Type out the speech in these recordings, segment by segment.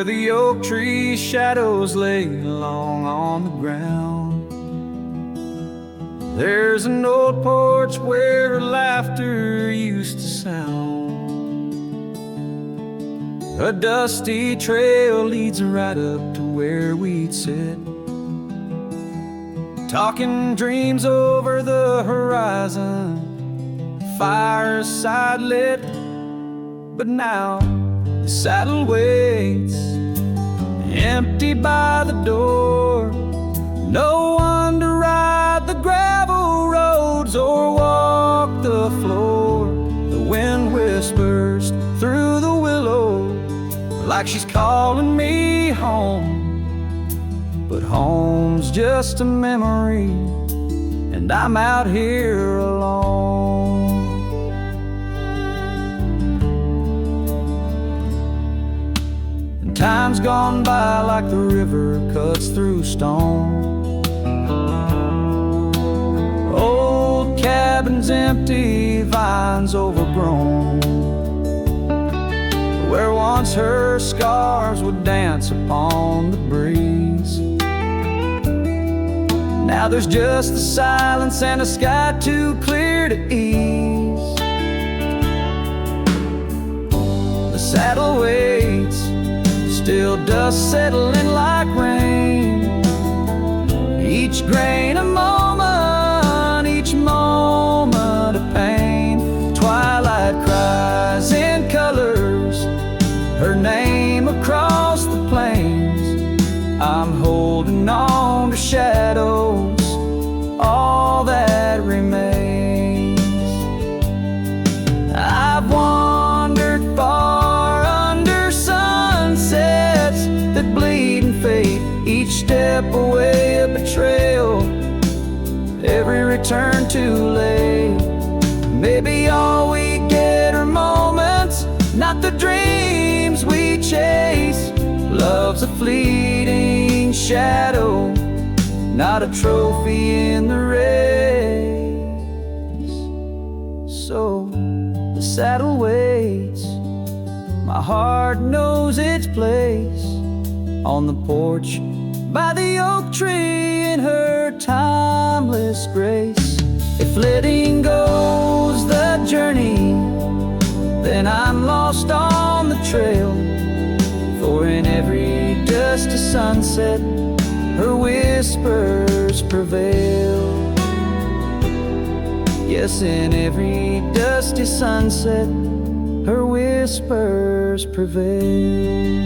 the oak tree shadows lay long on the ground. There's an old porch where laughter used to sound. A dusty trail leads right up to where we'd sit, talking dreams over the horizon, fireside lit. But now the saddle waits, empty by the door. No one to ride the gravel roads or walk the floor. The wind whispers through the willow like she's calling me home. But home's just a memory, and I'm out here alone. And time's gone by like the river cuts through stone. Old cabins empty, vines overgrown, where once her scars would dance upon the breeze. Now there's just the silence and a sky too clear to ease. The saddle waits, still dust settling like rain. Each grain a moment, each moment a pain. Twilight cries in colors, her name across the plains. I'm holding on to shadows, all that remains. I've wandered far under sunsets that bleed and fade. Each step away a betrayal, every return too late. Maybe all we get are moments, not the dreams we chase. Love's a fleeting shadow, not a trophy in the race. So the saddle waits, my heart knows its place on the porch by the oak tree in her timeless grace. If letting go's the journey, then I'm lost on the trail. For in every dusty sunset, her whispers prevail. Yes, in every dusty sunset, her whispers prevail.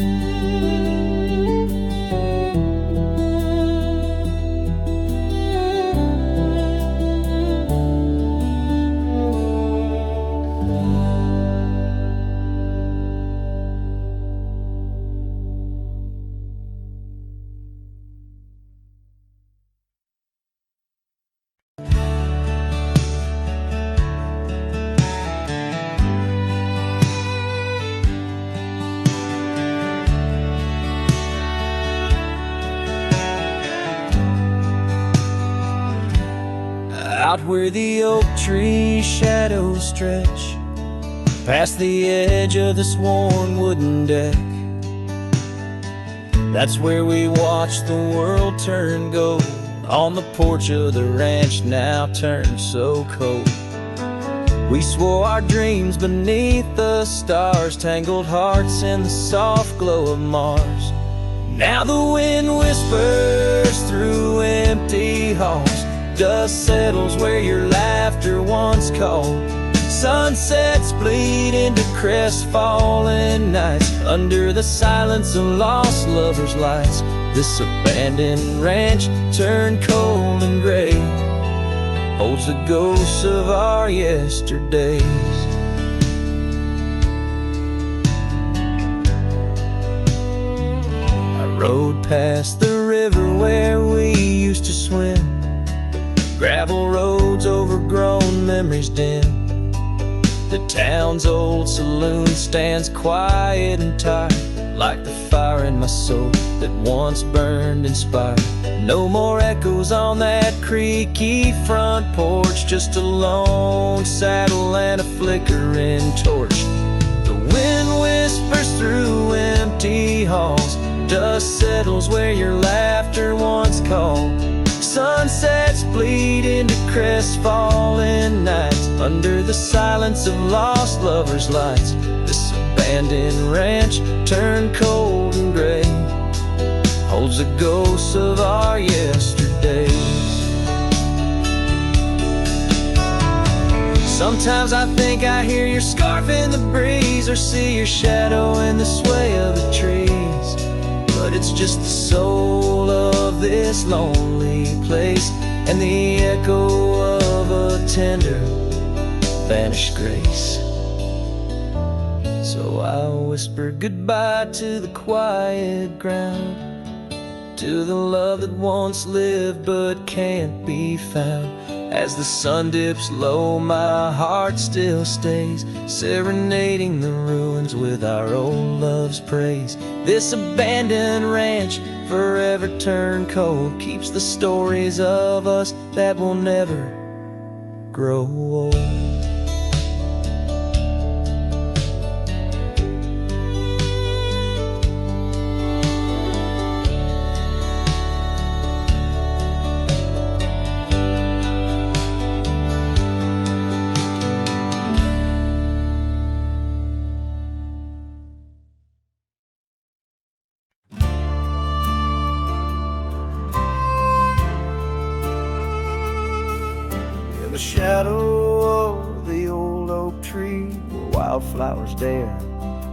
Out where the oak tree shadows stretch, past the edge of this worn wooden deck, that's where we watch the world turn gold. On the porch of the ranch now turned so cold. We swore our dreams beneath the stars, tangled hearts in the soft glow of Mars. Now the wind whispers through empty halls, dust settles where your laughter once called. Sunsets bleed into crestfallen nights, under the silence of lost lovers' lights. This abandoned ranch turned cold and gray holds the ghosts of our yesterdays. I rode past the river where we used to swim, gravel roads overgrown, memories dim. The town's old saloon stands quiet and tired, like the fire in my soul that once burned inspired. No more echoes on that creaky front porch, just a lone saddle and a flickering torch. The Wind whispers through empty halls, dust settles where your laughter once called. Sunsets bleed into crestfallen nights, under the silence of lost lovers' lights. This abandoned ranch turned cold and gray holds the ghosts of our yesterdays. Sometimes I think I hear your scarf in the breeze, or see your shadow in the sway of the trees. But it's just the soul of this lonely place, and the echo of a tender vanished grace. So I whisper goodbye to the quiet ground, to the love that once lived but can't be found. As the sun dips low, my heart still stays, serenading the ruins with our old love's praise. This abandoned ranch, forever turned cold, keeps the stories of us that will never grow old. In the shadow of the old oak tree, where wildflowers dare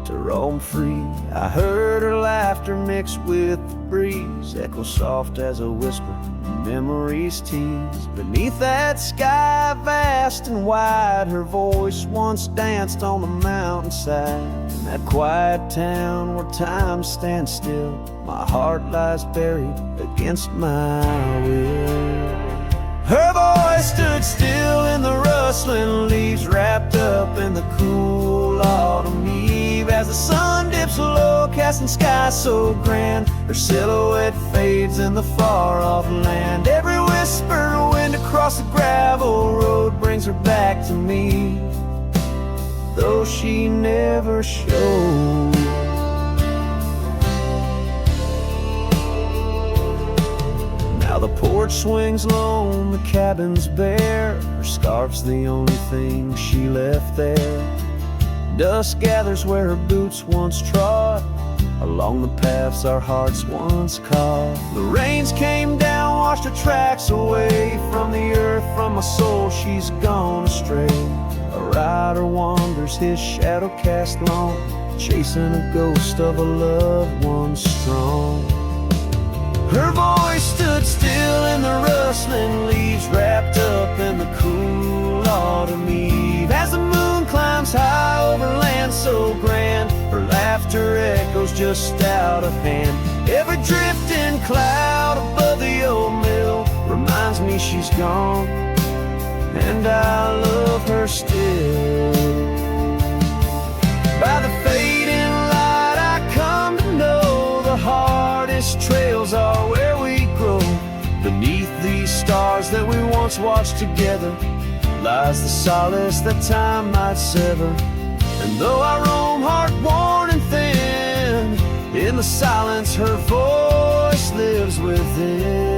to roam free, I heard her laughter mixed with the breeze, echo soft as a whisper, memories tease. Beneath that sky vast and wide, her voice once danced on the mountainside. In that quiet town where time stands still, my heart lies buried against my will. Her voice stood still in the rustling leaves, wrapped up in the cool autumn eve. As the sun dips low, casting sky so grand, her silhouette fades in the far-off land. Every whisper wind across the gravel road brings her back to me, though she never showed. Now the porch swings lone, the cabin's bare, her scarf's the only thing she left there. Dust gathers where her boots once trod, along the paths our hearts once caught. The rains came down, washed her tracks away from the earth, from my soul she's gone astray. A rider wanders, his shadow cast long, chasing a ghost of a loved one strong. Her voice stood still in the rustling leaves, wrapped up in the cool autumn eve. As the moon climbs high over land so grand, her laughter echoes just out of hand. Every drifting cloud above the old mill reminds me she's gone, and I love her still. By the fading light I come to know the hardest trails are where we grow. Beneath these stars that we once watched together lies the solace that time might sever. And though I roam heart-worn and thin, in the silence her voice lives within.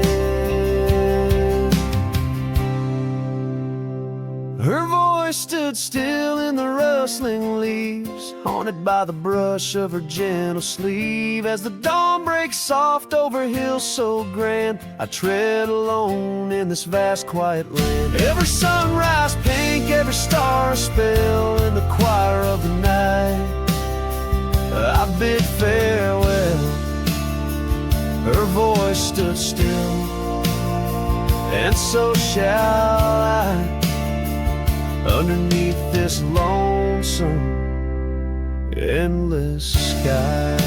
Her voice stood still in the rustling leaves, haunted by the brush of her gentle sleeve. As the dawn breaks soft over hills so grand, I tread alone in this vast quiet land. Every sunrise pink, every star a spell, in the choir of the night I bid farewell. Her voice stood still, and so shall I, underneath this lonesome, endless sky.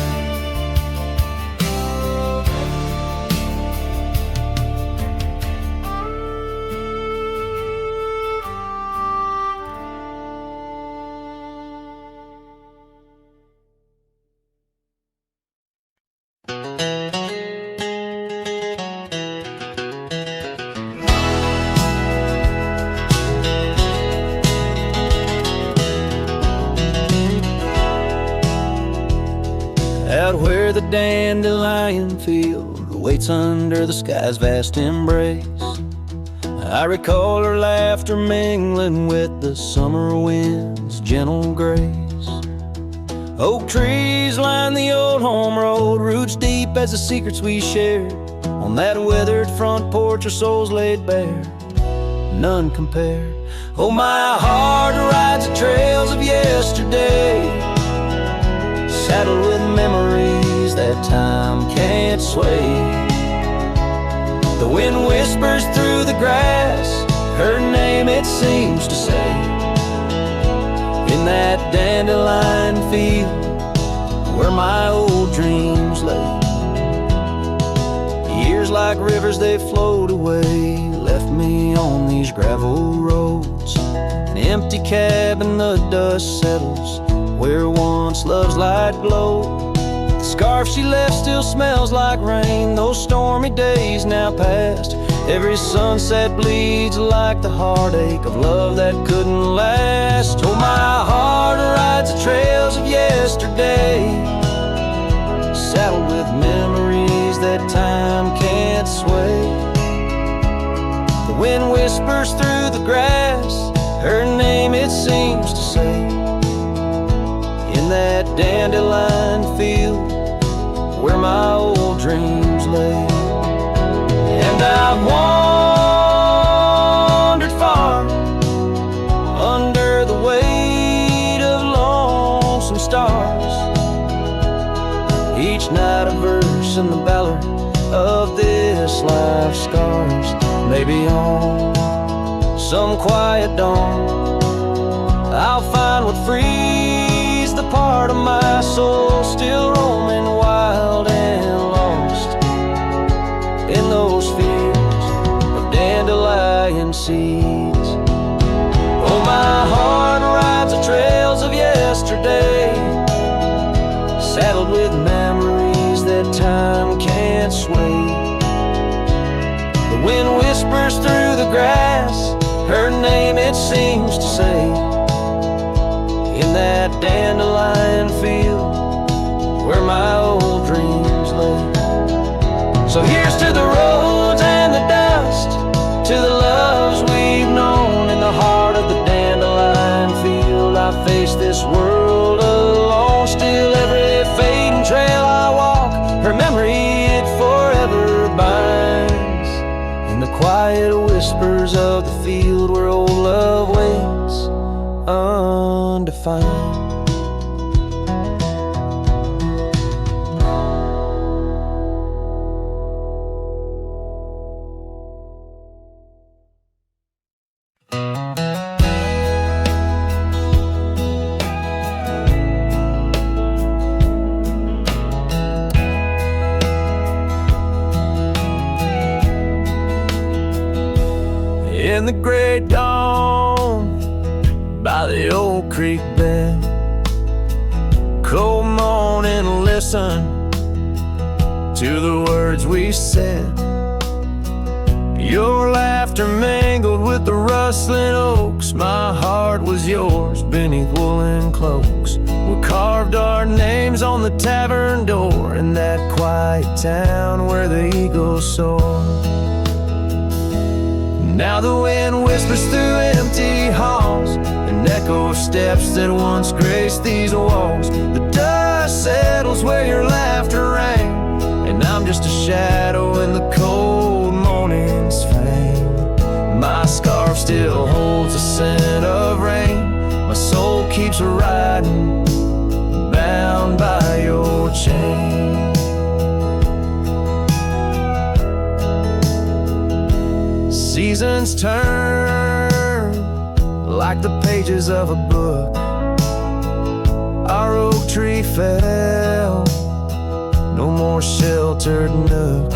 where the dandelion field waits under the sky's vast embrace. I recall her laughter mingling with the summer wind's gentle grace. Oak trees line the old home road, roots deep as the secrets we shared. On that weathered front porch, our souls laid bare, none compared. Oh, my heart rides the trails of yesterday, saddled with memories that time can't sway. The wind whispers through the grass, her name it seems to say. In that dandelion field where my old dreams lay. Years like rivers they flowed away, left me on these gravel roads. An empty cabin, the dust settles where once love's light glowed. The scarf she left still smells like rain, those stormy days now past. Every sunset bleeds like the heartache of love that couldn't last. Oh, my heart rides the trails of yesterday, saddled with memories that time can't sway. The wind whispers through the grass, her name it seems to say. In that dandelion field where my old dreams lay. And I've wandered far under the weight of lonesome stars, each night a verse in the ballad of this life's scars. Maybe on some quiet dawn I'll find what frees the part of my soul still roaming wild and lost in those fields of dandelion seeds. Oh, my heart rides the trails of yesterday, saddled with memories that time can't sway. The wind whispers through the grass, her name it seems to say. In that dandelion field where my old dreams lay. So here's to the roads and the dust, to the loves we've known. In the heart of the dandelion field I face this world alone. Still every fading trail I walk, her memory it forever binds. In the quiet whispers of the field where old love waits undefined. In the great dawn by the old creek bed, cold morning, listen to the words we said. Your laughter mingled with the rustling oaks, my heart was yours beneath woolen cloaks. We carved our names on the tavern door in that quiet town where the eagles soar. Now the wind whispers through empty halls, an echo of steps that once graced these walls. The dust settles where your laughter rang, and I'm just a shadow in the cold morning's fame. My scarf still holds the scent of rain, my soul keeps riding, bound by your chain. Seasons turn like the pages of a book. Our oak tree fell, no more sheltered nook.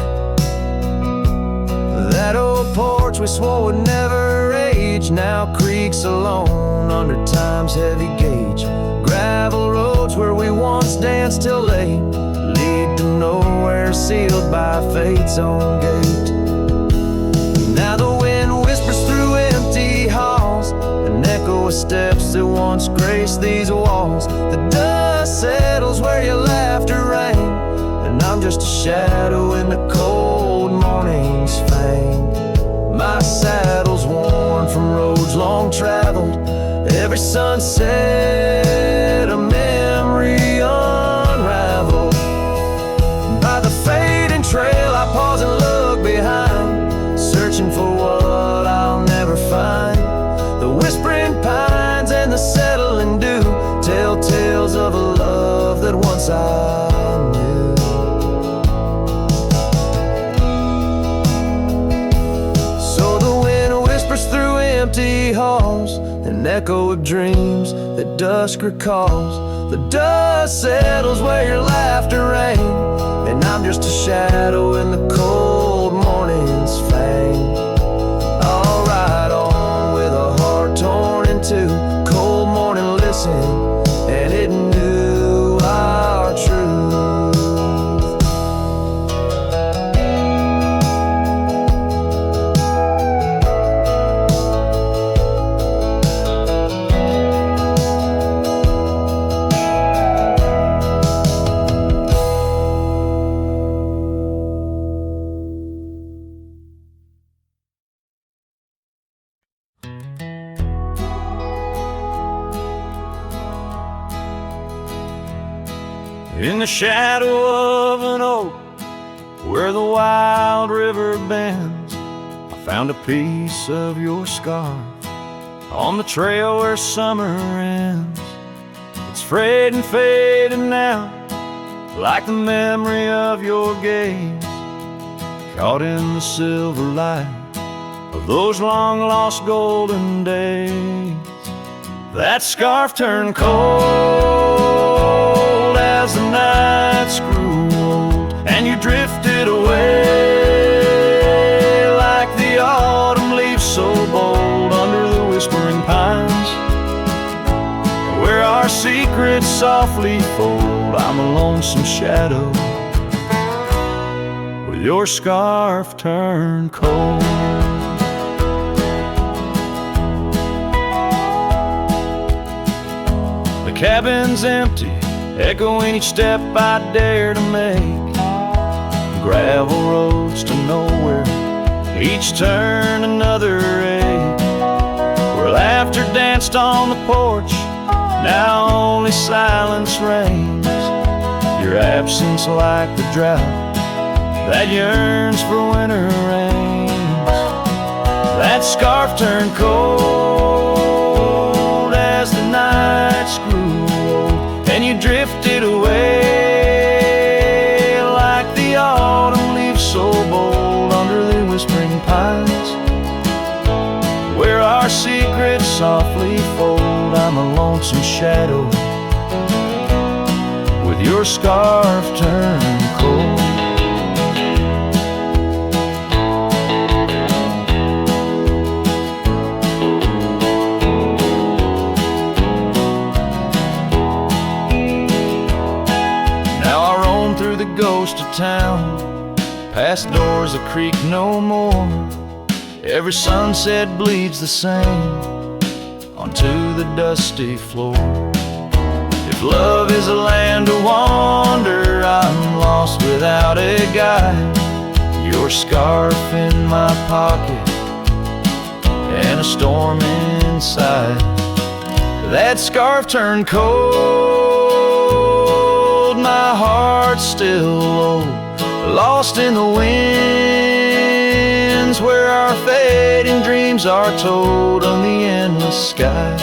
That old porch we swore would never age now creaks alone under time's heavy gauge. Gravel roads where we once danced till late lead to nowhere, sealed by fate's own gate. Now the wind whispers through empty halls, an echo of steps that once graced these walls. The dust settles where your laughter rang, and I'm just a shadow in the cold morning's fang. My saddle's worn from roads long traveled, every sunset a memory unraveled. By the fading trail I pause and look behind, searching for what I'll never find. The whispering pines and the settling dew tell tales of a love that once I knew. So the wind whispers through empty halls, an echo of dreams that dusk recalls. The dust settles where your laughter rang, and I'm just a shadow in the cold morning's fang. I'll ride on with a heart torn in two, cold morning listened, and it knew our truth. In the shadow of an oak, where the wild river bends, I found a piece of your scarf on the trail where summer ends. It's frayed and faded now, like the memory of your gaze, caught in the silver light of those long lost golden days. That scarf turned cold as the nights grew old, and you drifted away like the autumn leaves so bold under the whispering pines, where our secrets softly fold. I'm a lonesome shadow with your scarf turned cold. The cabin's empty, echoing each step I dare to make. Gravel roads to nowhere, each turn another ache. Where laughter danced on the porch, now only silence reigns. Your absence like the drought that yearns for winter rains. That scarf turned cold as the nights grew old, and you drifted away like the autumn leaves so bold under the whispering pines, where our secrets softly fold. I'm a lonesome shadow with your scarf turned cold. Ghost of town, past doors that creak no more. Every sunset bleeds the same onto the dusty floor. If love is a land to wander, I'm lost without a guide. Your scarf in my pocket and a storm inside. That scarf turned cold, my heart's still low, lost in the winds, where our fading dreams are told on the endless skies.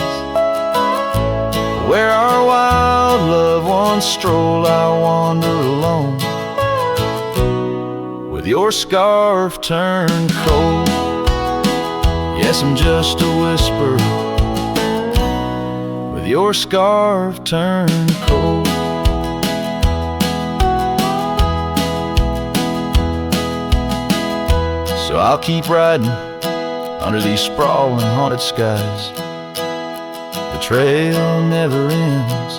Where our wild loved ones stroll, I wander alone with your scarf turned cold. Yes, I'm just a whisper with your scarf turned cold. So I'll keep riding under these sprawling haunted skies. The trail never ends,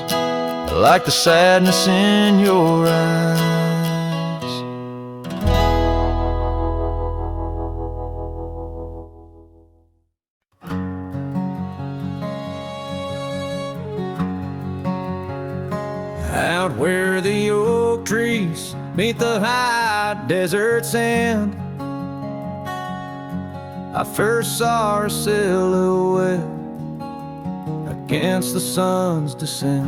like the sadness in your eyes. Out where the oak trees 'neath the high desert sand. I first saw her silhouette against the sun's descent.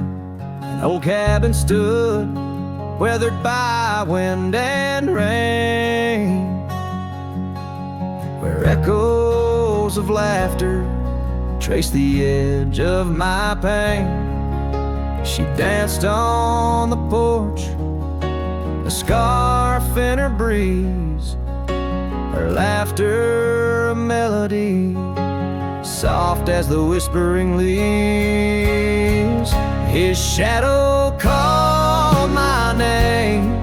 An old cabin stood, weathered by wind and rain, where echoes of laughter traced the edge of my pain. She danced on the porch, a scarf in her breeze, her laughter a melody, soft as the whispering leaves. His shadow called my name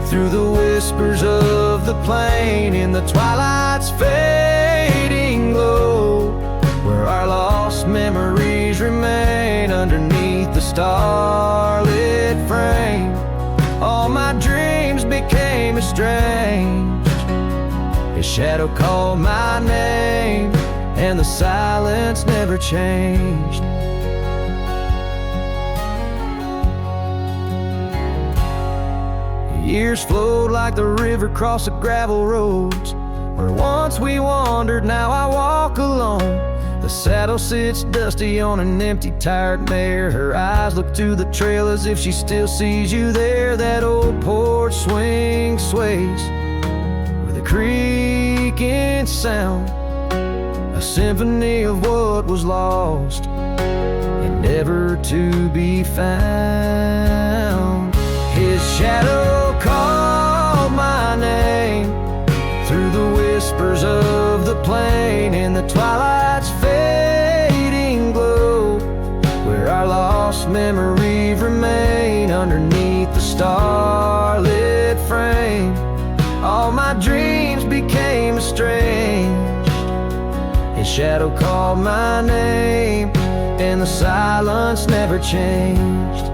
through the whispers of the plain, in the twilight's fading glow, where our lost memories remain underneath the starlit frame. All my dreams became estranged. His shadow called my name, and the silence never changed. Years flowed like the river across the gravel roads, where once we wandered, now I walk alone. The saddle sits dusty on an empty, tired mare. Her eyes look to the trail as if she still sees you there. That old porch swing sways with a creaking sound, a symphony of what was lost and never to be found. His shadow called my name through the whispers of the plain, in the twilight's fading glow, where our lost memories remain underneath the starlit frame. All my dreams became estranged. His shadow called my name, and the silence never changed.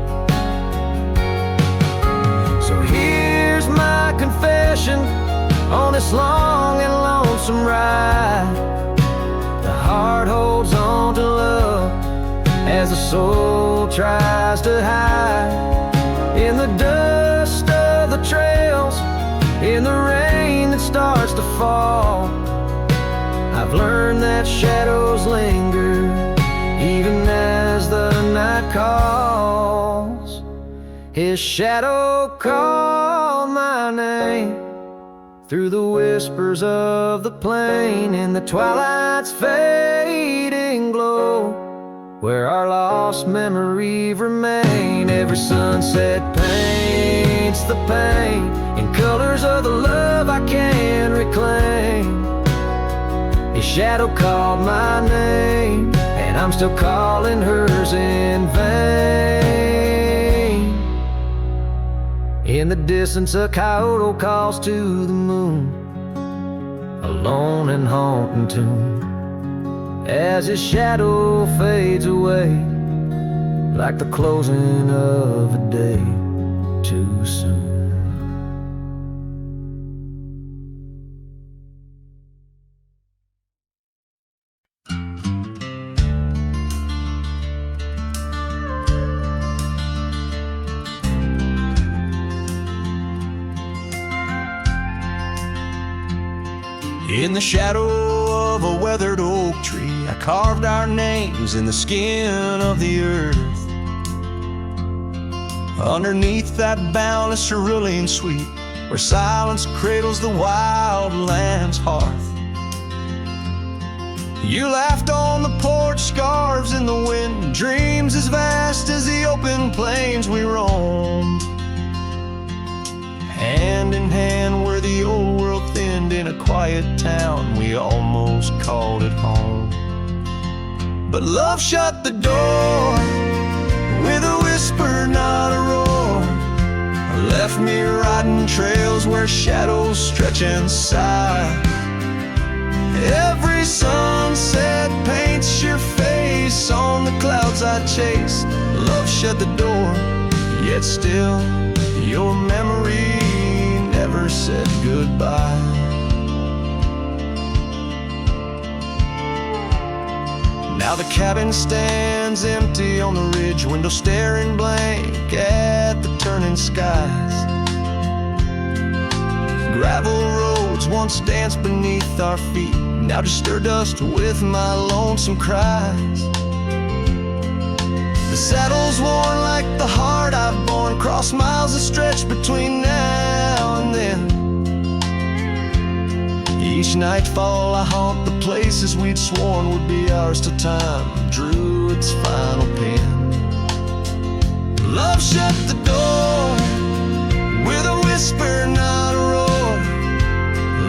So here's my confession on this long and lonesome ride. The heart holds on to love as the soul tries to hide in the dust of the trails, in the rain that starts to fall. I've learned that shadows linger even as the night calls. His shadow called my name through the whispers of the plain, in the twilight's fading glow, where our lost memories remain. Every sunset paints the pain in colors of the love I can't reclaim. His shadow called my name, and I'm still calling hers in vain. In the distance a coyote calls to the moon, a lone and haunting tune, as his shadow fades away like the closing of a day too soon. In the shadow of a weathered oak tree, I carved our names in the skin of the earth. Underneath that boundless cerulean sweet, where silence cradles the wild lamb's hearth. You laughed on the porch, scarves in the wind, dreams as vast as the open plains we roamed. Hand in hand where the old world thinned, in a quiet town we almost called it home. But love shut the door with a whisper, not a roar. Left me riding trails where shadows stretch and sigh. Every sunset paints your face on the clouds I chase. Love shut the door, yet still your memory never said goodbye. Now the cabin stands empty on the ridge, window staring blank at the turning skies. gravel roads once danced beneath our feet, now just stir dust with my lonesome cries. The saddle's worn like the heart I've borne, cross miles that stretch between now and then. Each nightfall I haunt the places we'd sworn would be ours till time drew its final pen. Love shut the door with a whisper, not a roar.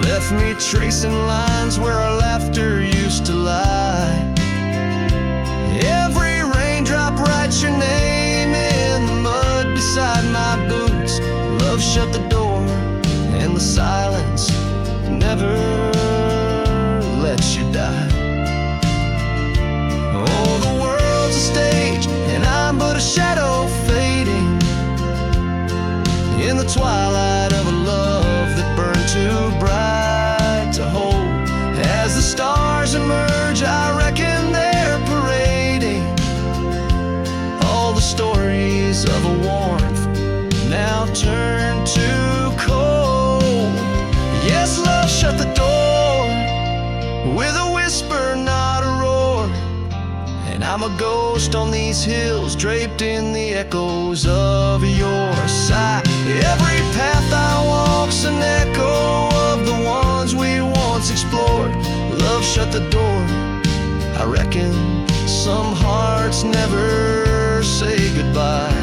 Left me tracing lines where our laughter used to lie. Every raindrop writes your name in the mud beside my boots. Love shut the door, and the silence never lets you die. Oh, the world's a stage, and I'm but a shadow fading in the twilight of a love that burned too bright to hold. As the stars emerge, I reckon they're parading all the stories of a warmth now turned to cold. Yes, love shut the door with a whisper, not a roar. And I'm a ghost on these hills, draped in the echoes of your sigh. Every path I walk's an echo of the ones we once explored. Love shut the door. I reckon some hearts never say goodbye.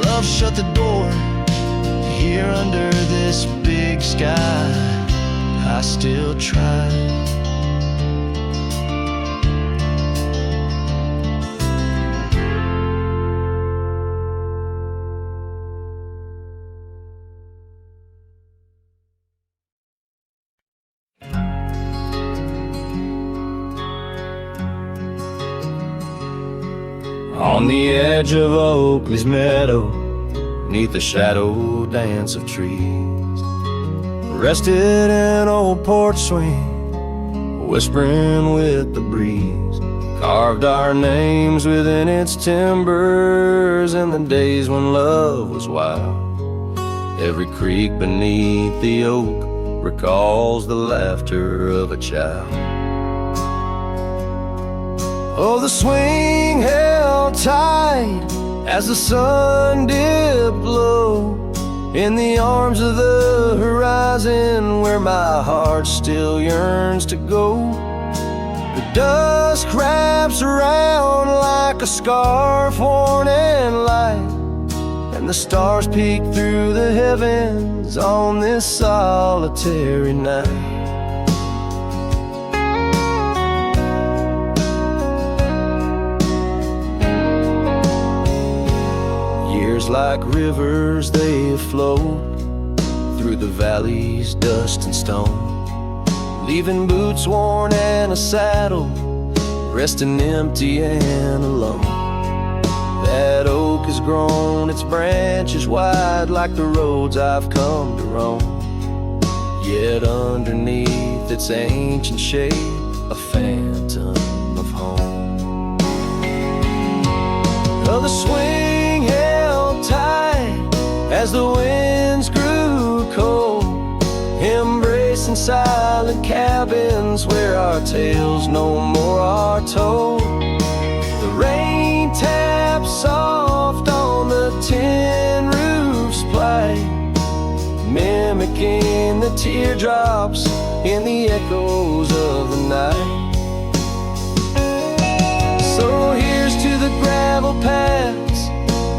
Love shut the door. Here under this big sky, I still try. On the edge of Oakley's meadow, neath the shadow dance of trees, rested an old porch swing, whispering with the breeze. Carved our names within its timbers in the days when love was wild. Every creek beneath the oak recalls the laughter of a child. Oh, the swing held tight as the sun dipped low in the arms of the horizon where my heart still yearns to go. The dusk wraps around like a scarf worn and light, and the stars peek through the heavens on this solitary night. Like rivers they flow through the valleys, dust and stone, leaving boots worn and a saddle, resting empty and alone. That oak has grown its branches wide like the roads I've come to roam, yet underneath its ancient shade a phantom of home. Oh, the swing held tight as the winds grew cold, embracing silent cabins where our tales no more are told. The rain taps soft on the tin roof's plight, mimicking the teardrops in the echoes of the night. So here's to the gravel paths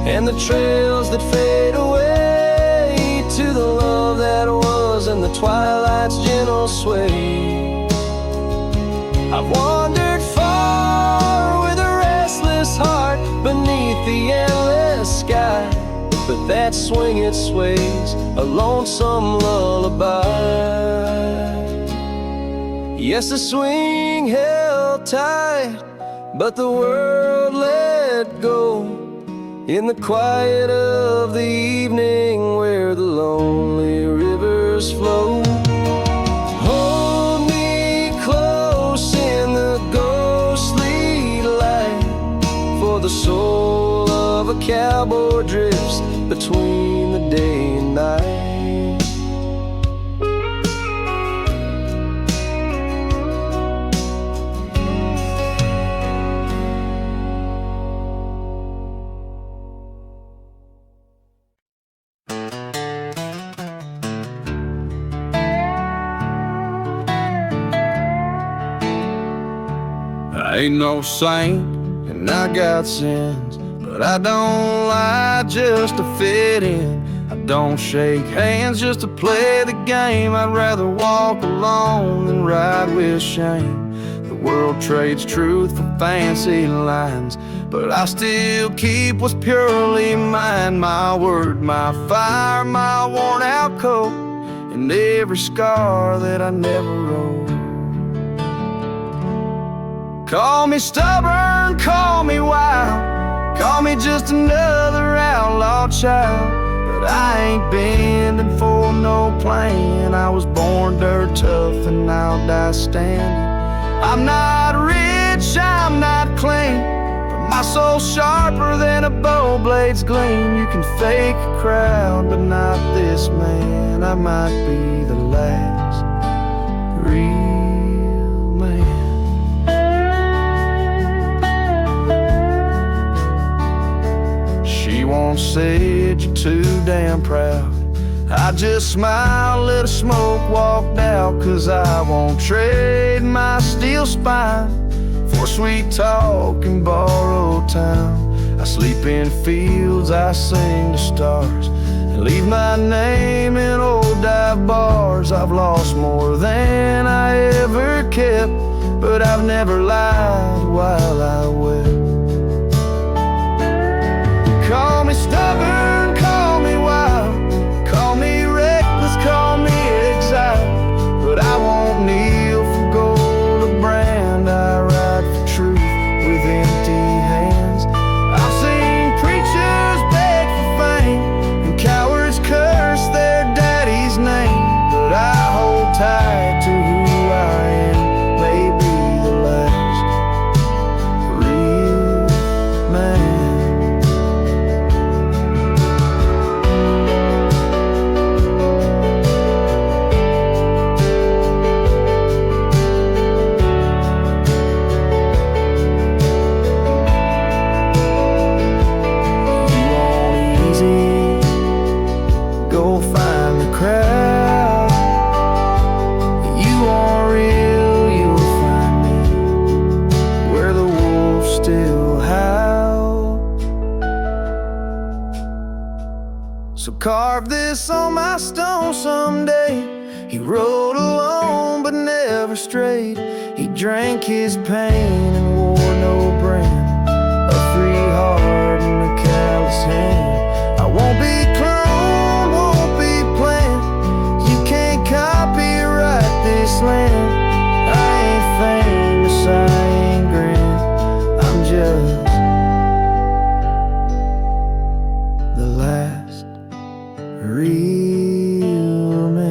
and the trails that fade away, to the love that was and the twilight's gentle sway. I've wandered far with a restless heart beneath the endless sky, but that swing it sways a lonesome lullaby. Yes, the swing held tight, but the world let go in the quiet of the evening where the lonely rivers flow. Hold me close in the ghostly light, for the soul of a cowboy drifts between the day and night. I ain't no saint, and I got sins, but I don't lie just to fit in. I don't shake hands just to play the game. I'd rather walk alone than ride with shame. The world trades truth for fancy lines, but I still keep what's purely mine. My word, my fire, my worn out coat, and every scar that I never wrote. Call me stubborn, call me wild, call me just another outlaw child, but I ain't bending for no plan. I was born dirt tough and I'll die standing. I'm not rich, I'm not clean, but my soul's sharper than a bow blade's gleam. You can fake a crowd, but not this man. I might be the last real man. She won't say you're too damn proud. I just smile, let her smoke, walked out, 'cause I won't trade my steel spine for sweet talk and borrowed time. I sleep in fields, I sing to stars, and leave my name in old dive bars. I've lost more than I ever kept, but I've never lied while I wept. Call me stubborn, call me wild, call me reckless, call me exile, but I won't kneel for gold or brand. I ride for truth with empty hands. I've seen preachers beg for fame and cowards curse their daddy's name, but I hold tight to who I am. Maybe the last real man. So carve this on my stone someday. He rode alone but never strayed. He drank his pain and wore no brand, a free heart and a callous hand. I won't be cloned, won't be planned. You can't copyright this land. I ain't famous, I ain't grand, I'm just the last real man.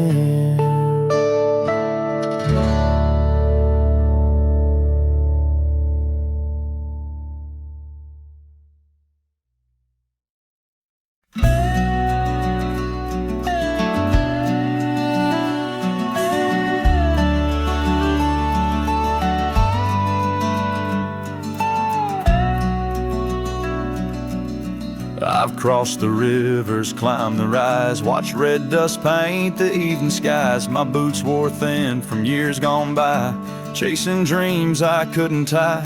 I've crossed the rivers, climbed the rise, watched red dust paint the evening skies. My boots wore thin from years gone by, chasing dreams I couldn't tie.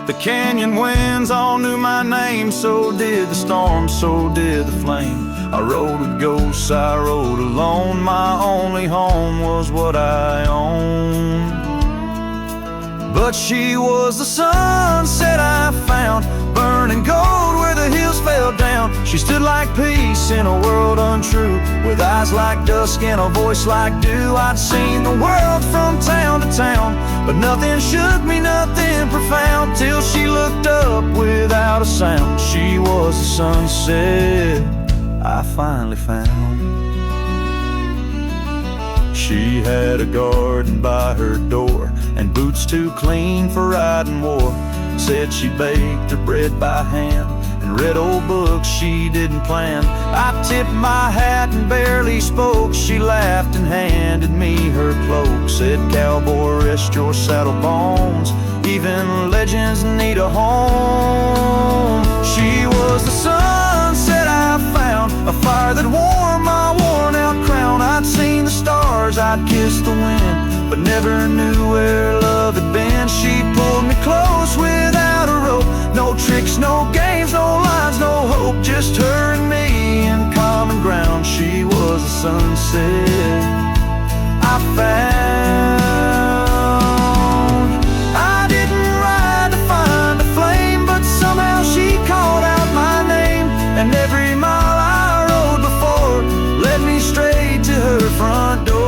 The canyon winds all knew my name, so did the storm, so did the flame. I rode with ghosts, I rode alone, my only home was what I owned. But she was the sunset I found, burning gold where the hills fell down. She stood like peace in a world untrue, with eyes like dusk and a voice like dew. I'd seen the world from town to town, but nothing shook me, nothing profound, till she looked up without a sound. She was the sunset I finally found. She had a garden by her door and boots too clean for riding war. Said she baked her bread by hand and read old books she didn't plan. I tipped my hat and barely spoke. She laughed and handed me her cloak. Said, "Cowboy, rest your saddle bones. Even legends need a home." She was the sunset I found, a fire that warmed my worn out crown. I'd seen the stars, I'd kissed the wind, but never knew where love had been. She pulled me close without a rope. No tricks, no games, no lines, no hope. Just her and me in common ground. She was a sunset I found. I didn't ride to find a flame, but somehow she called out my name. And every mile I rode before led me straight to her front door.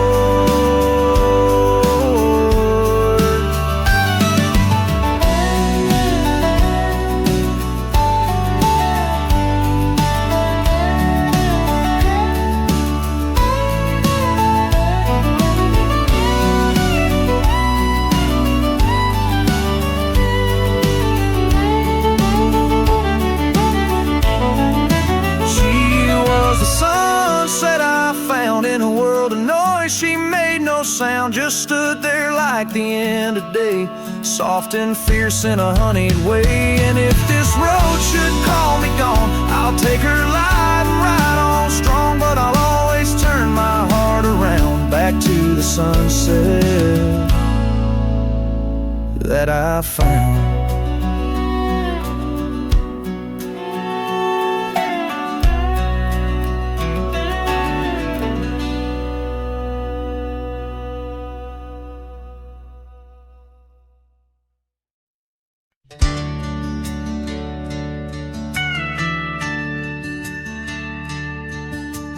She made no sound, just stood there like the end of day, soft and fierce in a honeyed way. And if this road should call me gone, I'll take her light and ride on strong. But I'll always turn my heart around back to the sunset that I found.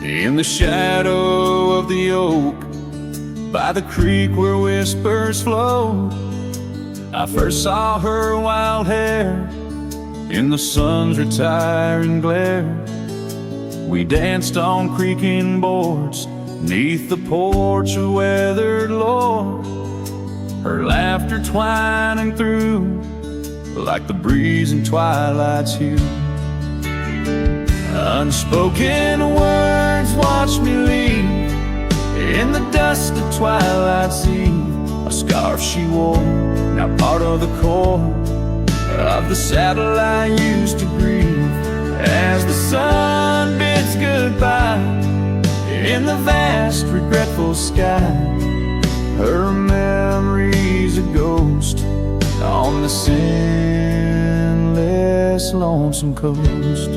In the shadow of the oak, by the creek where whispers flowed, I first saw her wild hair in the sun's retiring glare. We danced on creaking boards neath the porch of weathered lore, her laughter twining through like the breeze in twilight's hue. Unspoken words watch me leave in the dust of twilight's eve. A scarf she wore, now part of the core of the saddle I used to grieve. As the sun bids goodbye in the vast regretful sky, her memory's a ghost on the sandless lonesome coast.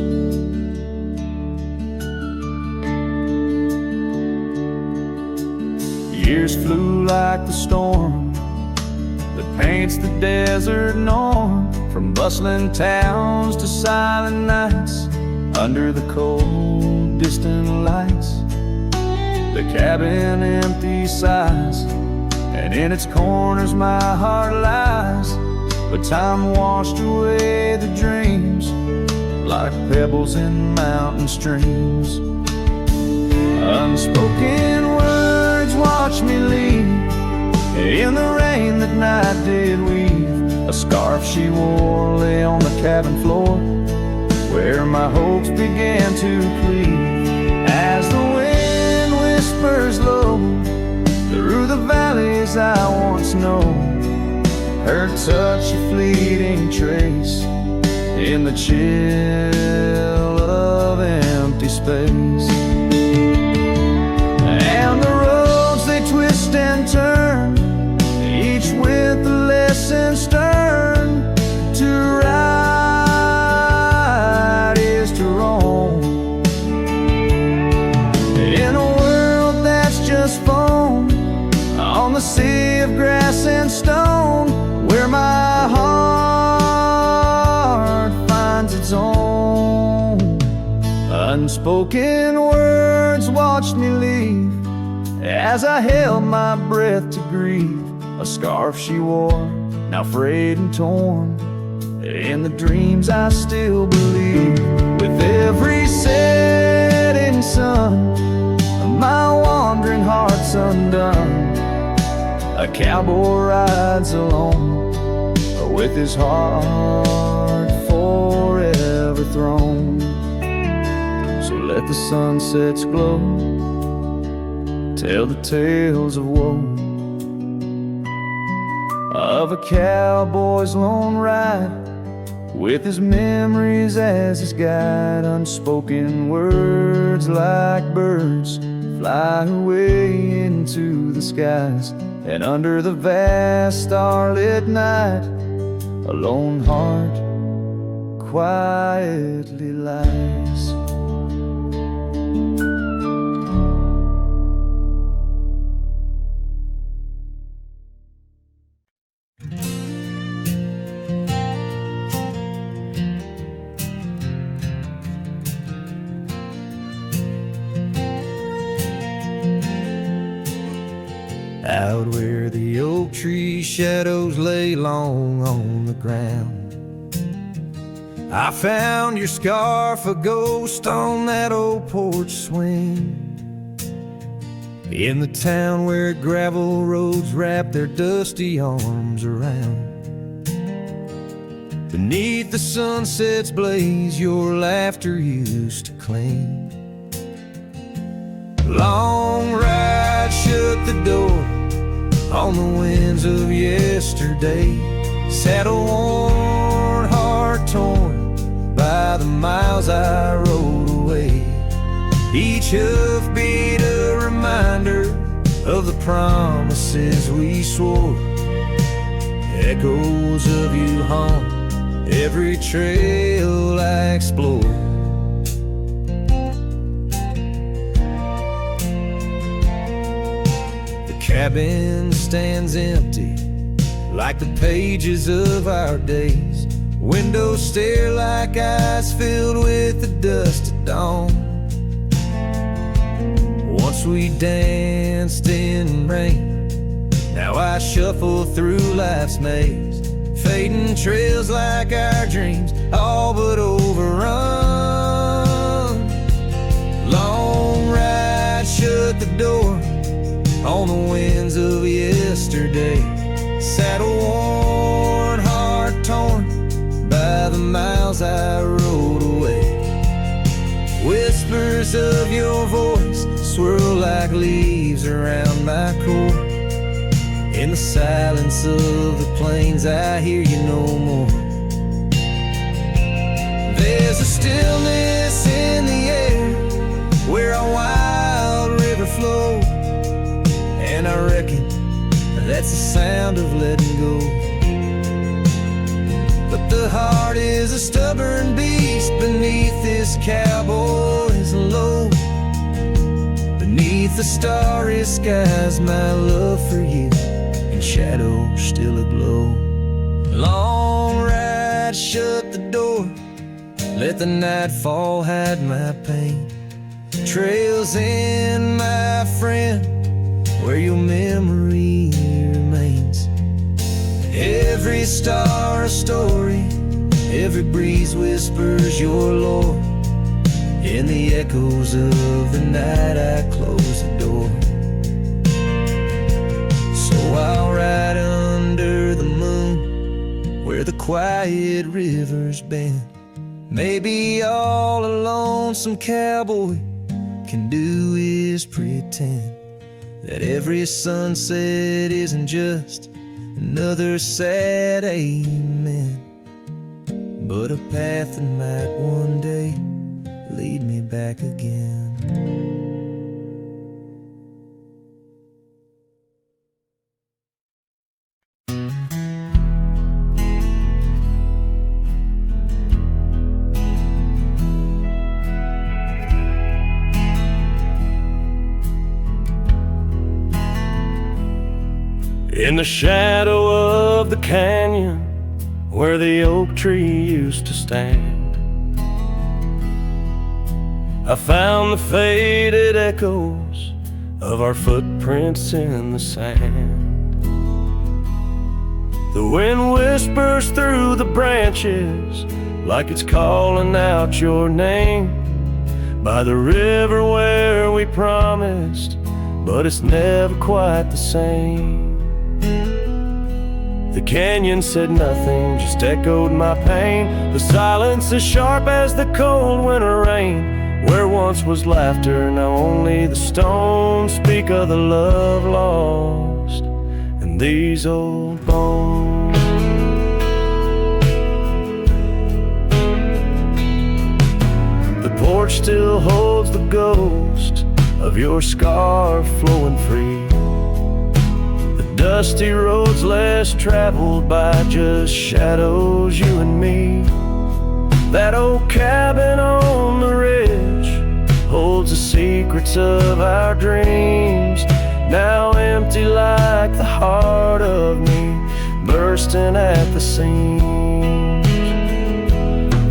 Years flew like the storm that paints the desert norm, from bustling towns to silent nights under the cold distant lights. The cabin empty sighs, and in its corners my heart lies. But time washed away the dreams like pebbles in mountain streams. Unspoken words watch me leave in the rain that night did weave. A scarf she wore lay on the cabin floor where my hopes began to cleave. As the wind whispers low through the valleys I once known, her touch a fleeting trace in the chill of empty space. And the roads they twist and turn, each with a lesson stern. To ride is to roam in a world that's just foam on the sea of grass and stone, where my heart finds its own. Unspoken words watched me leave as I held my breath to grieve. A scarf she wore, now frayed and torn, in the dreams I still believe. With every setting sun, my wandering heart's undone. A cowboy rides alone, with his heart forever thrown. So let the sunsets glow, tell the tales of woe, of a cowboy's lone ride, with his memories as his guide. Unspoken words like birds fly away into the skies, and under the vast starlit night a lone heart quietly lies. Out where the oak tree shadows lay long on the ground, I found your scarf, a ghost on that old porch swing. In the town where gravel roads wrap their dusty arms around, beneath the sunset's blaze your laughter used to cling. Long ride shut the door on the winds of yesterday, saddle worn, heart torn by the miles I rode away. Each hoofbeat a reminder of the promises we swore. Echoes of you haunt every trail I explore. The cabin stands empty like the pages of our days. Windows stare like eyes filled with the dust at dawn. Once we danced in rain, now I shuffle through life's maze, fading trails like our dreams, all but overrun. Long ride shut the door on the winds of yesterday, saddle worn, heart torn by the miles I rode away. Whispers of your voice swirl like leaves around my core. In the silence of the plains I hear you no more. There's a stillness in the air where a wild river flows, and I reckon that's the sound of letting go. But the heart is a stubborn beast beneath this cowboy's load. Beneath the starry skies, my love for you in shadow still aglow. Long ride, shut the door, let the nightfall hide my pain. Trails in, my friend, where your memory remains. Every star a story, every breeze whispers your lore. In the echoes of the night I close the door. So I'll ride under the moon where the quiet rivers bend. Maybe all a lonesome cowboy can do is pretend that every sunset isn't just another sad amen, but a path that might one day lead me back again. In the shadow of the canyon where the oak tree used to stand, I found the faded echoes of our footprints in the sand. The wind whispers through the branches like it's calling out your name. By the river where we promised, but it's never quite the same. The canyon said nothing, just echoed my pain. The silence as sharp as the cold winter rain. Where once was laughter, now only the stones speak of the love lost and these old bones. The porch still holds the ghost of your scarf flowing free. The dusty roads less traveled by just shadows, you and me. That old cabin on the ridge holds the secrets of our dreams, now empty like the heart of me, bursting at the seams.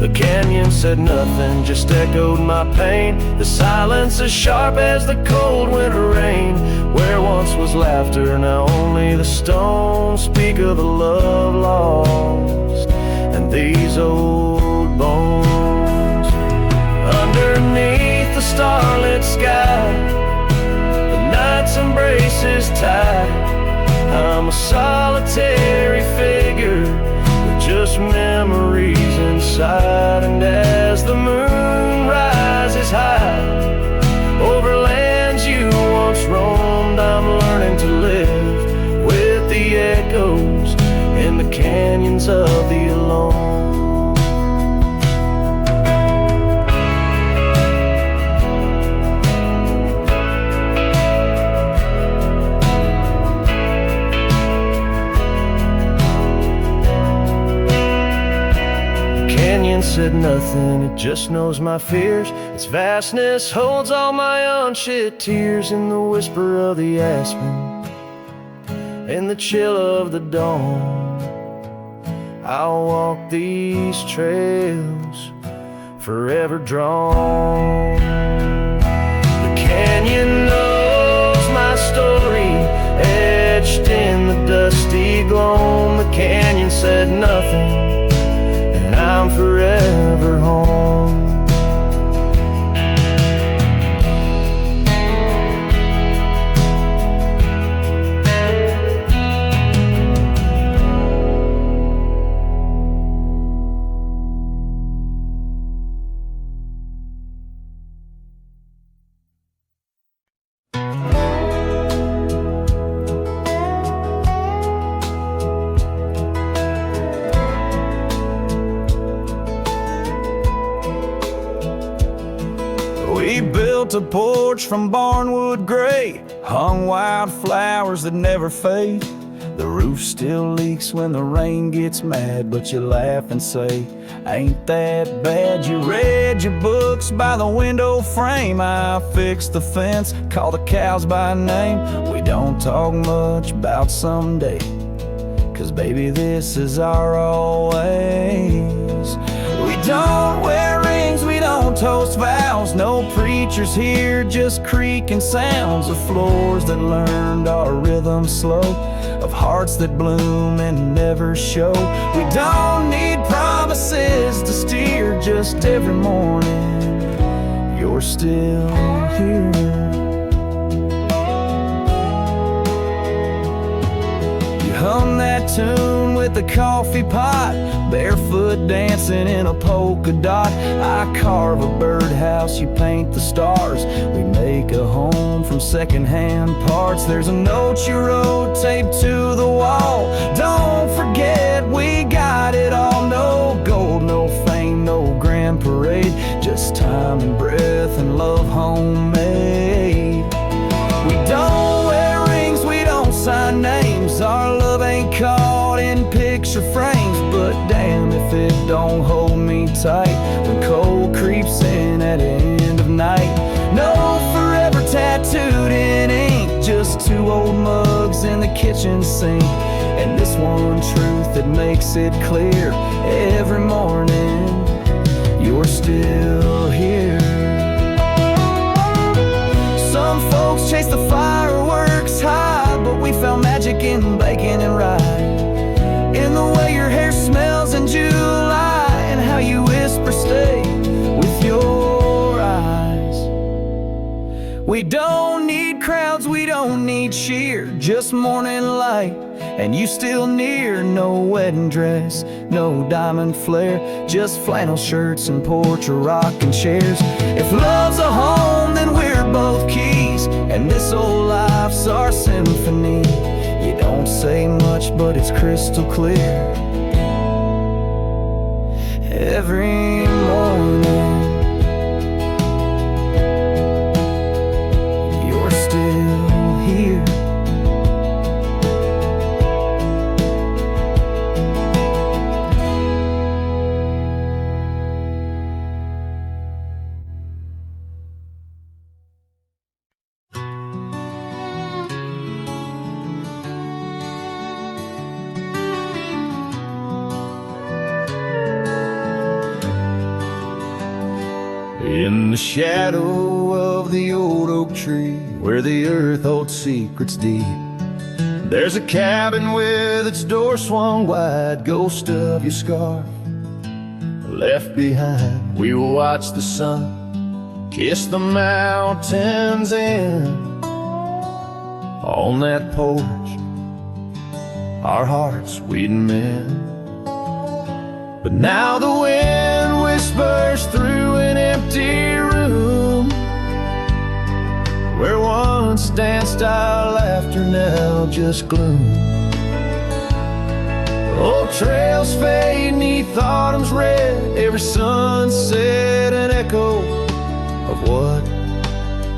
The canyon said nothing, just echoed my pain. The silence as sharp as the cold winter rain. Where once was laughter, now only the stones speak of a love lost, and these old bones. Underneath the starlit sky, the night's embrace is tight. I'm a solitary figure with just memories inside. And as the moon rises high over lands you once roamed, I'm learning to live with the echoes in the canyons of the alone. Said nothing, it just knows my fears. Its vastness holds all my unshed tears. In the whisper of the aspen, in the chill of the dawn, I'll walk these trails forever drawn. The canyon knows my story, etched in the dusty gloam. The canyon said nothing, I'm forever home. A porch from barnwood gray, hung wildflowers that never fade. The roof still leaks when the rain gets mad, but you laugh and say, ain't that bad. You read your books by the window frame. I fixed the fence, call the cows by name. We don't talk much about someday, 'cause baby, this is our always. We don't wear rings, we don't toast vows. No preachers here, just creaking sounds of floors that learned our rhythm slow, of hearts that bloom and never show. We don't need promises to steer, just every morning you're still here. Hum that tune with the coffee pot, barefoot dancing in a polka dot. I carve a birdhouse, you paint the stars. We make a home from secondhand parts. There's a note you wrote taped to the wall. Don't forget we got it all. No gold, no fame, no grand parade, just time and breath and love homemade. We don't wear rings, we don't sign names. Our love ain't caught in picture frames, but damn if it don't hold me tight when cold creeps in at the end of night. No forever tattooed in ink, just two old mugs in the kitchen sink, and this one truth that makes it clear every morning you're still here. Some folks chase the fireworks high, but we found magic in bacon and rye, in the way your hair smells in July, and how you whisper stay with your eyes. We don't need crowds, we don't need cheer, just morning light and you still near. No wedding dress, no diamond flare, just flannel shirts and porch or rocking chairs. If love's a home, then we're both keys, and this old life's our symphony. You don't say much, but it's crystal clear every morning. You're still here In the shadow of the old oak tree, where the earth holds secrets deep, there's a cabin with its door swung wide, ghost of your scarf left behind. We will watch the sun kiss the mountains in. On that porch, our hearts we'd mend. But now the wind whispers through an empty room, where once danced our laughter, now just gloom. Old trails fade 'neath autumn's red, every sunset an echo of what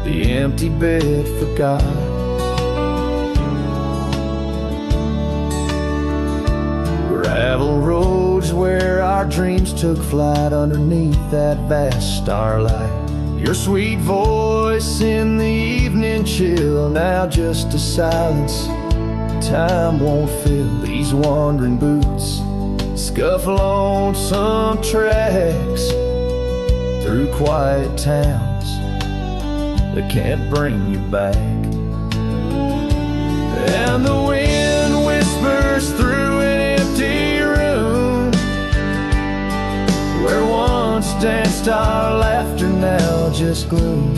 the empty bed forgot. Gravel roads where our dreams took flight, underneath that vast starlight. Your sweet voice in the evening chill, now just a silence time won't fill. These wandering boots scuffle on some tracks through quiet towns that can't bring you back. And the wind whispers through an empty room, where once danced our laughter, now just gloom.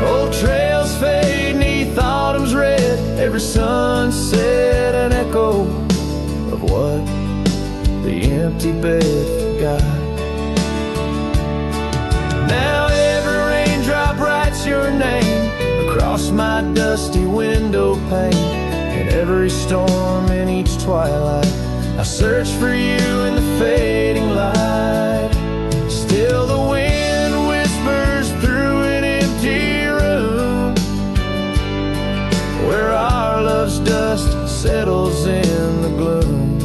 Old trails fade 'neath autumn's red, every sunset an echo of what the empty bed forgot. Now every raindrop writes your name across my dusty window pane, and every storm in each twilight I search for you in the fading light. Still the wind whispers through an empty room, where our love's dust settles in the gloom.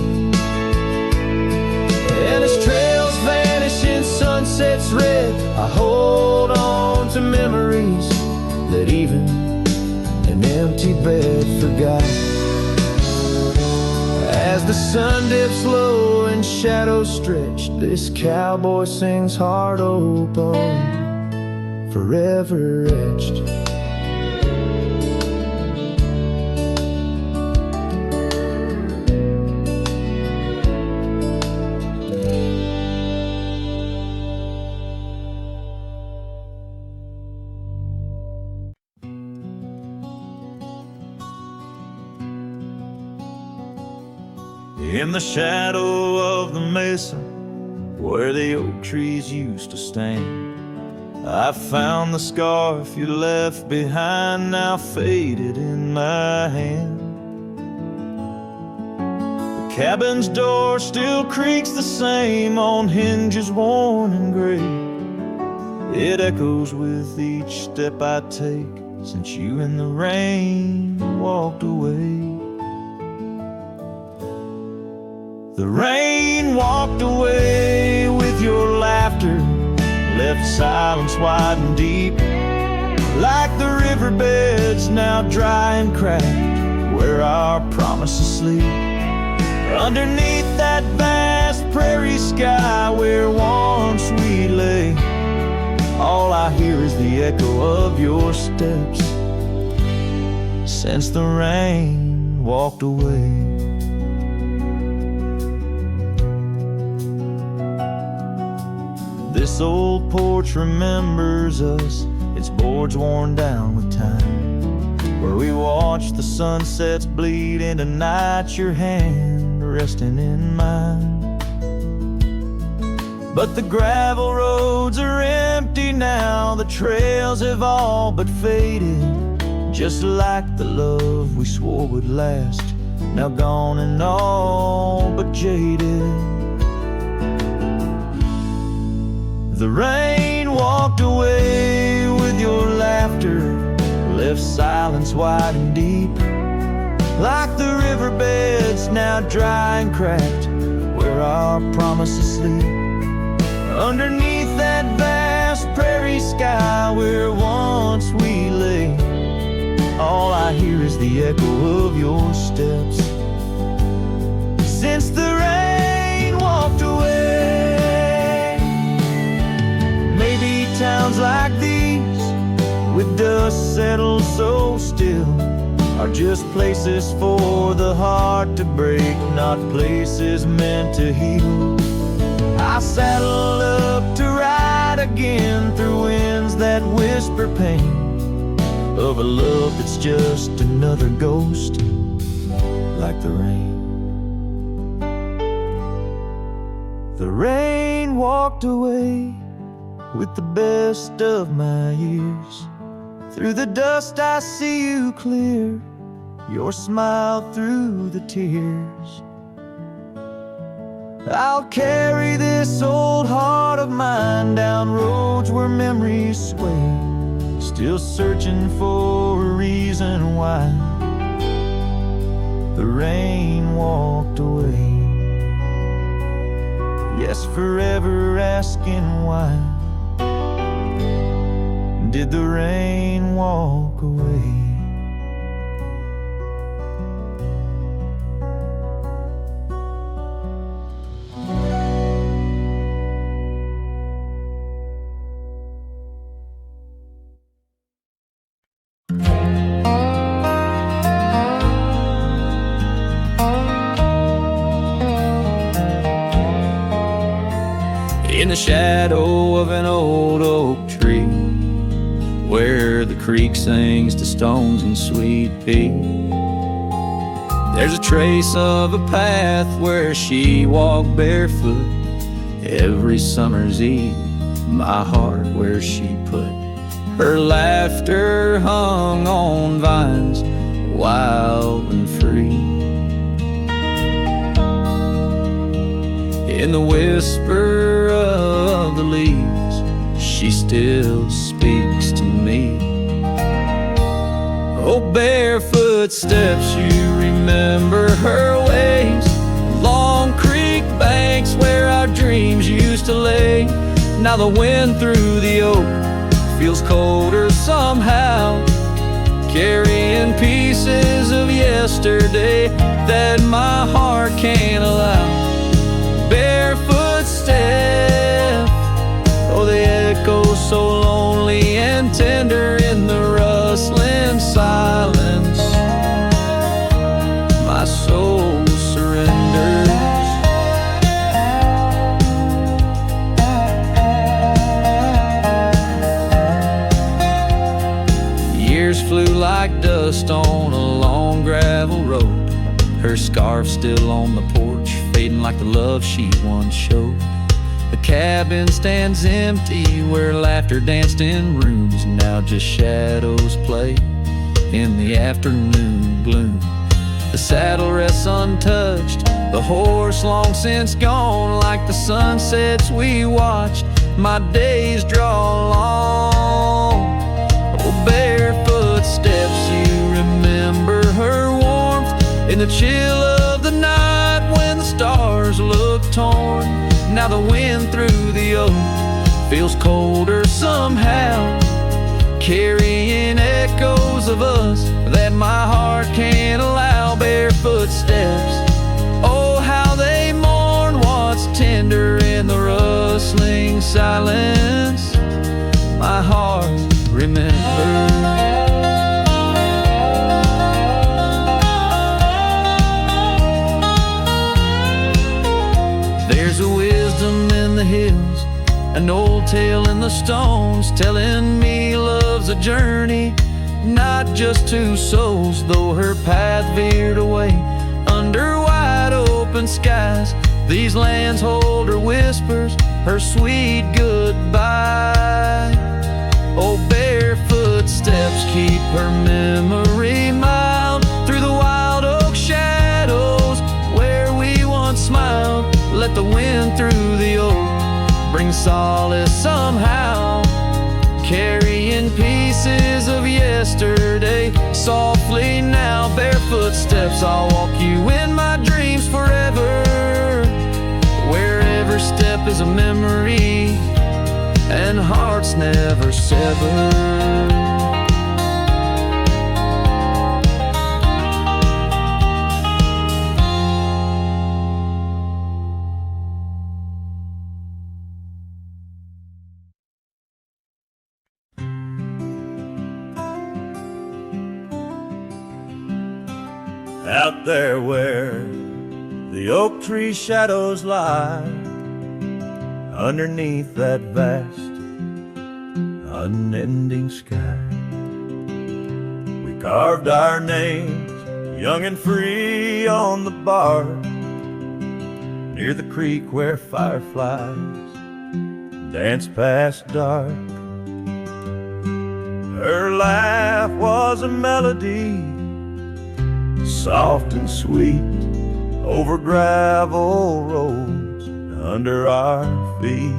And as trails vanish in sunsets red, I hold on to memories that even an empty bed forgot. As the sun dips low and shadows stretch, this cowboy sings heart open, forever etched. In the shadow of the mesa, where the oak trees used to stand, I found the scarf you left behind, now faded in my hand. The cabin's door still creaks the same on hinges worn and gray. It echoes with each step I take since you in the rain walked away. The rain walked away with your laughter, left silence wide and deep, like the riverbeds now dry and cracked, where our promises sleep. Underneath that vast prairie sky where once we lay, all I hear is the echo of your steps since the rain walked away. This old porch remembers us, its boards worn down with time, where we watch the sunsets bleed into night, your hand resting in mine. But the gravel roads are empty now, the trails have all but faded, just like the love we swore would last, now gone and all but jaded. The rain walked away with your laughter, left silence wide and deep, like the riverbeds now dry and cracked, where our promises sleep. Underneath that vast prairie sky where once we lay, all I hear is the echo of your steps since the rain walked away. dust settles so still, are just places for the heart to break, not places meant to heal. I saddle up to ride again through winds that whisper pain of a love that's just another ghost, like the rain. The rain walked away with the best of my years. Through the dust I see you clear, your smile through the tears. I'll carry this old heart of mine down roads where memories sway, still searching for a reason why the rain walked away. Yes, forever asking why did the rain walk away? In the shadow of an old oak tree, where the creek sings to stones and sweet pea, there's a trace of a path where she walked barefoot every summer's eve. My heart where she put her laughter hung on vines, wild and free. In the whisper of the leaves, she still speaks to me. Oh, barefoot steps, you remember her ways. Long creek banks where our dreams used to lay. Now the wind through the oak feels colder somehow, carrying pieces of yesterday that my heart can't allow. Barefoot step, oh, they echo so lonely and tender in the rustling silence. My soul surrenders. Years flew like dust on a long gravel road, her scarf still on the porch, fading like the love she once showed. The cabin stands empty where laughter danced in rooms, now just shadows play in the afternoon gloom. The saddle rests untouched, the horse long since gone. Like the sunsets we watched, my days draw long. Oh, barefoot steps, you remember her warmth in the chill of the night when the stars look torn. Now the wind through the oak feels colder somehow, carrying echoes of us that my heart can't allow. Barefoot steps, oh, how they mourn what's tender in the rustling silence. My heart remembers. There's a wisdom in the hills, an old tale in the stones, telling me love's a journey, not just two souls. Though her path veered away under wide open skies, these lands hold her whispers, her sweet goodbye. Oh, barefoot steps keep her memory mild through the wild oak shadows where we once smiled. Let the wind through the oak bring solace somehow, carrying pieces of yesterday softly now. Barefoot steps, I'll walk you in my dreams forever, where every step is a memory and hearts never sever. out there where the oak tree shadows lie, underneath that vast, unending sky. We carved our names, young and free, on the bar, near the creek where fireflies dance past dark. Her laugh was a melody, soft and sweet, over gravel roads under our feet.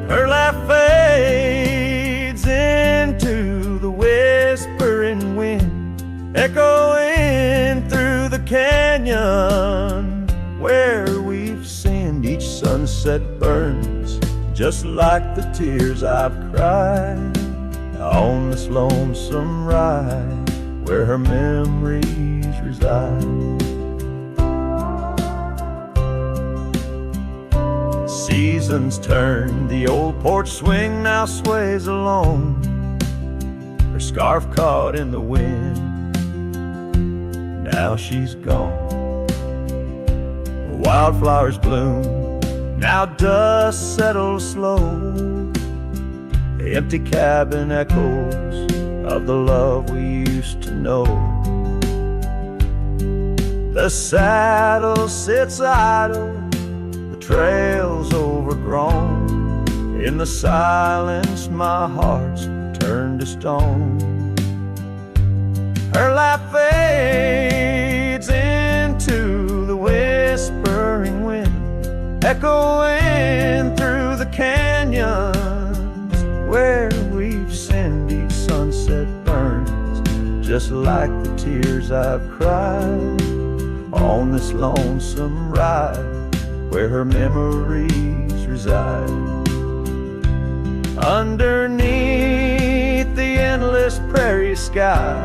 Her laugh fades into the whispering wind, echoing through the canyon where we've sinned. Each sunset burns just like the tears I've cried on this lonesome ride where her memories reside. Seasons turn, the old porch swing now sways alone, her scarf caught in the wind, now she's gone. Wildflowers bloom, now dust settles slow, the empty cabin echoes of the love we used to know. The saddle sits idle, the trail's overgrown, in the silence my heart's turned to stone. Her laugh fades into the whispering wind, echoing through the canyons where we've sinned. Each sunset burns just like the tears I've cried on this lonesome ride where her memories reside. Underneath the endless prairie sky,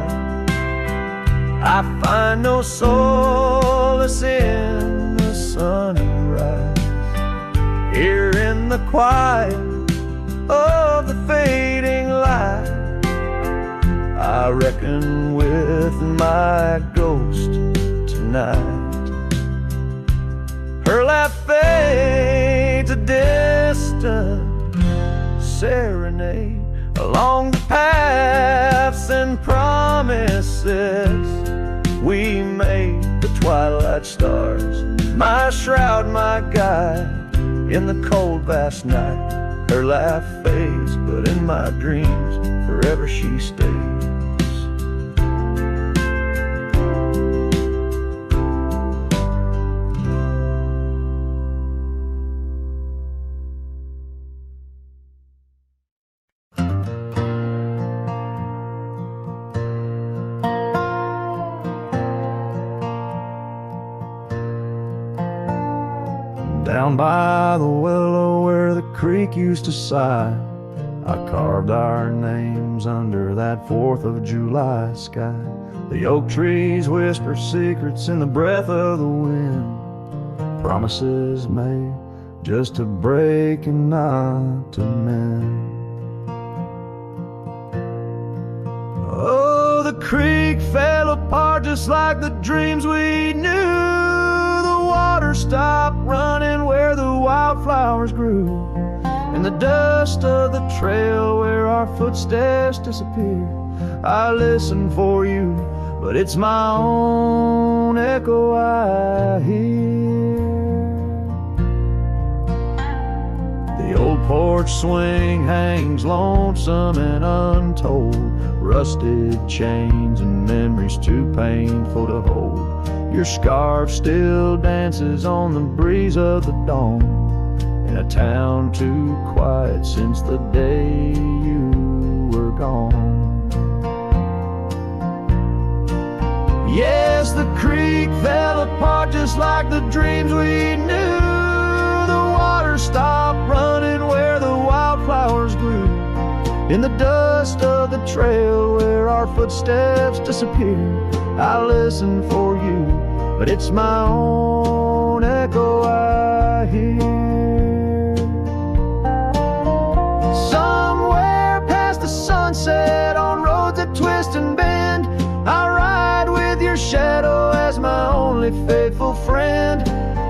I find no solace in the sunrise. Here in the quiet of the fading light, I reckon with my ghost tonight. Her laugh fades, a distant serenade along the paths and promises we made. The twilight stars, my shroud, my guide, in the cold vast night. Her laugh fades, but in my dreams forever she stays. Down by the willow where the creek used to sigh, I carved our names under that 4th of July sky. The oak trees whisper secrets in the breath of the wind, promises made just to break and not to mend. Oh, the creek fell apart just like the dreams we knew. Water stopped running where the wildflowers grew, in the dust of the trail where our footsteps disappear. I listen for you, but it's my own echo I hear. The old porch swing hangs lonesome and untold, rusted chains and memories too painful to hold. Your scarf still dances on the breeze of the dawn, in a town too quiet since the day you were gone. Yes, the creek fell apart just like the dreams we knew. The water stopped running where the wildflowers grew, in the dust of the trail where our footsteps disappear. I listen for you, but it's my own echo I hear. Somewhere past the sunset, on roads that twist and bend, I ride with your shadow only faithful friend.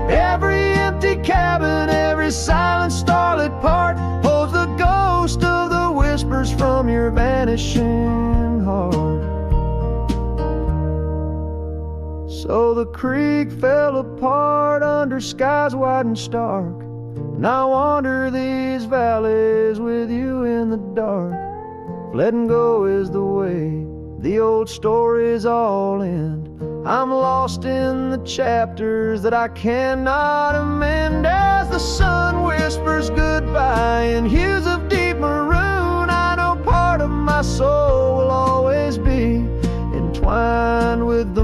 Every empty cabin, every silent starlit part holds the ghost of the whispers from your vanishing heart. So the creek fell apart under skies wide and stark, and I wander these valleys with you in the dark. Letting go is the way the old stories all end. I'm lost in the chapters that I cannot amend. As the sun whispers goodbye in hues of deep maroon, I know part of my soul will always be entwined with the